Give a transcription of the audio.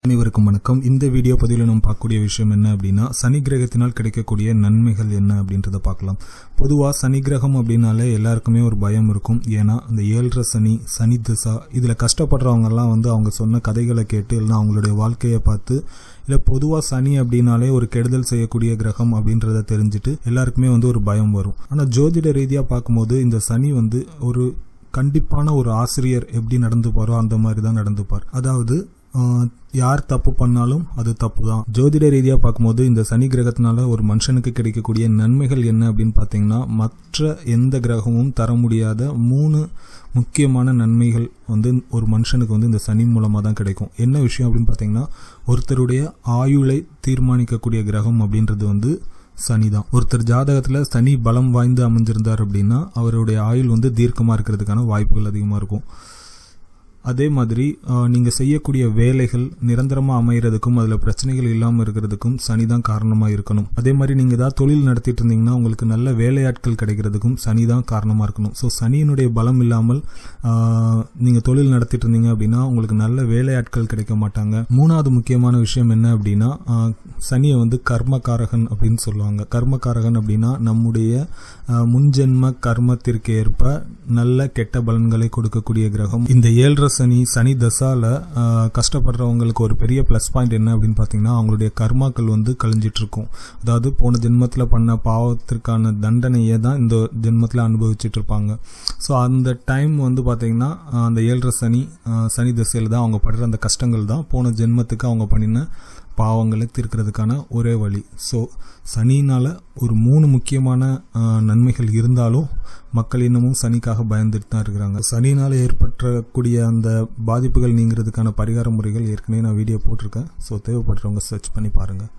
அனைவருக்கும் வணக்கம். இந்த வீடியோ பதிவில் நம்ம பார்க்கக்கூடிய விஷயம் என்ன அப்படின்னா, சனி கிரகத்தினால் கிடைக்கக்கூடிய நன்மைகள் என்ன அப்படின்றத பார்க்கலாம். பொதுவாக சனி கிரகம் அப்படின்னாலே எல்லாருக்குமே ஒரு பயம் இருக்கும். ஏன்னா இந்த 7.5 சனி, சனி திசா, இதில் கஷ்டப்படுறவங்கெல்லாம் அவங்க சொன்ன கதைகளை கேட்டு இல்லைனா அவங்களுடைய வாழ்க்கையை பார்த்து, இல்லை பொதுவாக சனி அப்படின்னாலே ஒரு கெடுதல் செய்யக்கூடிய கிரகம் அப்படின்றத தெரிஞ்சுட்டு எல்லாருக்குமே ஒரு பயம் வரும். ஆனால் ஜோதிட ரீதியாக பார்க்கும்போது இந்த சனி ஒரு கண்டிப்பான ஒரு ஆசிரியர் எப்படி நடந்துப்பாரோ அந்த மாதிரி தான் நடந்துப்பார். அதாவது யார் தப்பு பண்ணாலும் அது தப்பு தான். ஜோதிட ரீதியாக பார்க்கும்போது இந்த சனி கிரகத்தினால ஒரு மனுஷனுக்கு கிடைக்கக்கூடிய நன்மைகள் என்ன அப்படின்னு பார்த்தீங்கன்னா, மற்ற எந்த கிரகமும் தர முடியாத 3 முக்கியமான நன்மைகள் ஒரு மனுஷனுக்கு இந்த சனி மூலமாக தான் கிடைக்கும். என்ன விஷயம் அப்படின்னு பார்த்தீங்கன்னா, ஒருத்தருடைய ஆயுளை தீர்மானிக்கக்கூடிய கிரகம் அப்படின்றது சனி தான். ஒருத்தர் ஜாதகத்தில் சனி பலம் வாய்ந்து அமைஞ்சிருந்தார் அப்படின்னா அவருடைய ஆயுள் தீர்க்கமாக இருக்கிறதுக்கான வாய்ப்புகள் அதிகமாக இருக்கும். அதே மாதிரி நீங்கள் செய்யக்கூடிய வேலைகள் நிரந்தரமாக அமைகிறதுக்கும் அதில் பிரச்சனைகள் இல்லாமல் இருக்கிறதுக்கும் சனி தான் காரணமாக இருக்கணும். அதே மாதிரி நீங்கள் ஏதாவது தொழில் நடத்திட்டு இருந்தீங்கன்னா உங்களுக்கு நல்ல வேலையாட்கள் கிடைக்கிறதுக்கும் சனி தான் காரணமாக இருக்கணும். ஸோ சனியினுடைய பலம் இல்லாமல் நீங்கள் தொழில் நடத்திட்டு இருந்தீங்க அப்படின்னா உங்களுக்கு நல்ல வேலையாட்கள் கிடைக்க மாட்டாங்க. 3வது முக்கியமான விஷயம் என்ன அப்படின்னா, சனியை கர்மகாரகன் அப்படின்னு சொல்லுவாங்க. கர்மகாரகன் அப்படின்னா நம்முடைய முன்ஜென்ம கர்மத்திற்கு ஏற்ப நல்ல கெட்ட பலன்களை கொடுக்கக்கூடிய கிரகம். இந்த 7.5 சனி தசால கஷ்டப்படுறவங்களுக்கு ஒரு பெரிய ப்ளஸ் பாயிண்ட் என்ன அப்படின்னு பார்த்தீங்கன்னா, அவங்களுடைய கர்மாக்கள் கழிஞ்சிட்டு இருக்கும். அதாவது போன ஜென்மத்தில் பண்ண பாவத்திற்கான தண்டனையை தான் இந்த ஜென்மத்தில் அனுபவிச்சுட்டு இருப்பாங்க. ஸோ அந்த டைம் பார்த்தீங்கன்னா அந்த 7.5 சனி தசையில் தான் அவங்க படுற அந்த கஷ்டங்கள் தான் போன ஜென்மத்துக்கு அவங்க பண்ணின பாவங்களை தீர்க்கிறதுக்கான ஒரே வழி. ஸோ சனினால் ஒரு 3 முக்கியமான நன்மைகள் இருந்தாலும் மக்கள் இன்னமும் சனிக்காக பயந்துட்டு தான் இருக்கிறாங்க. சனினால் ஏற்பட்டக்கூடிய அந்த பாதிப்புகள் நீங்கிறதுக்கான பரிகார முறைகள் ஏற்கனவே நான் வீடியோ போட்டிருக்கேன். ஸோ தேவைப்படுறவங்க சர்ச் பண்ணி பாருங்கள்.